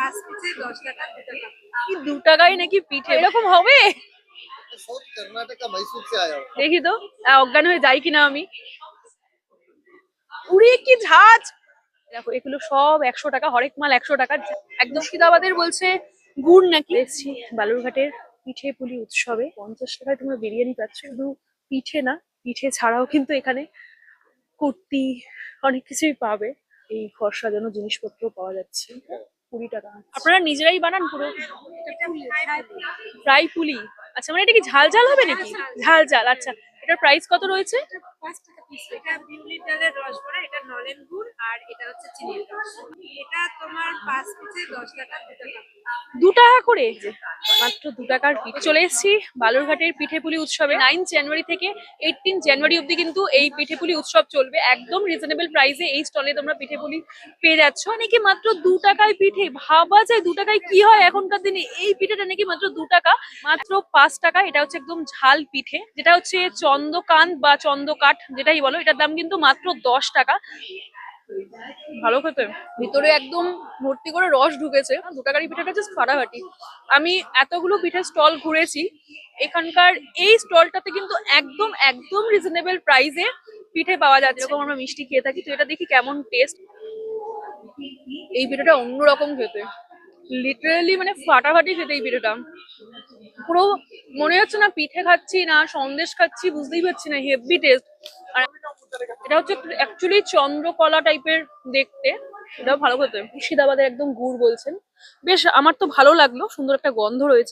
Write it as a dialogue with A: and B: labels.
A: 5 পিসে 10 টাকা 2 টাকা।
B: কি 2 টাকায় নাকি পিঠে এরকম হবে?
C: साउथ कर्नाटक का मैसूर से आया हूँ।
B: দেখি তো অজ্ঞান হয়ে যাই কিনা আমি। উড়ে কি ঝাঁজ! দেখো এগুলো সব 100 টাকা, হরেক মাল 100 টাকা। একদম মুর্শিদাবাদের বলছে গুড় নাকি। দেখছি বালুরঘাটের পিঠে পুলি উৎসবে 50 টাকায় তোমরা বিরিয়ানি পাচ্ছ। শুধু পিঠে না, পিঠে ছাড়াও কিন্তু এখানে কুর্তি অনেক কিছুই পাবে। এই ঘর সাজানো জিনিসপত্র পাওয়া যাচ্ছে 20 টাকা। আপনারা নিজেরাই বানান পুরো? ফ্রাই পুলি। আচ্ছা মানে এটা কি ঝাল ঝাল হবে নাকি? ঝাল ঝাল, আচ্ছা। এটার প্রাইস কত রয়েছে?
A: 5 টাকা পিস। এটা বিউলির ডালের রস ভরা, এটা নলেন গুড়, আর এটা হচ্ছে চিনির রস। এটা তোমার 5 পিসে 10 টাকা 2 টাকা।
B: 2 টাকা করে, মাত্র 2 টাকার পিঠে। চলে এসেছি বালুরঘাটের পিঠেপুলি উৎসবে। 9 জানুয়ারি থেকে 18 জানুয়ারি অব্দি কিন্তু এই পিঠেপুলি উৎসব চলবে। একদম রিজনেবল প্রাইসে এই স্টলে তোমরা পিঠেপুলি পেয়ে যাচ্ছ। নাকি মাত্র 2 টাকায় পিঠে, ভাবা যায় 2 টাকায় কি হয় এখনকার দিনে। এই পিঠেটা নাকি মাত্র 2 টাকা, মাত্র 5 টাকা। এটা হচ্ছে একদম ঝাল পিঠে, যেটা হচ্ছে চন্দ্রকান্ত বা চন্দ্রকাঠ যেটাই বলো, এটার দাম কিন্তু মাত্র 10 টাকা। ভালো খেতে, ভিতরে একদম ভর্তি করে রস ঢুকেছে। 2 টাকার পিঠাটা জাস্ট ফাটাফাটি। আমি এতগুলো পিঠের স্টল ঘুরেছি, এখানকার এই স্টলটাতে কিন্তু একদম একদম রিজনেবল প্রাইসে পিঠে পাওয়া যাচ্ছে। যেরকম আমরা মিষ্টি খেয়ে থাকি, তো এটা দেখি কেমন টেস্ট। এই পিঠাটা অন্যরকম খেতে, লিটারালি মানে ফাটাফাটি খেতে এই পিঠাটা। পুরো মনে হচ্ছে না পিঠে খাচ্ছি না সন্দেশ খাচ্ছি, বুঝতেই পারছি না, হেভি টেস্ট। আর এটা হচ্ছে অ্যাকচুয়ালি চন্দ্রকলা টাইপের দেখতে, এটাও ভালো খেতে। মুর্শিদাবাদের একদম গুড় বলছেন, বেশ আমার তো ভালো লাগলো, সুন্দর একটা গন্ধ রয়েছে।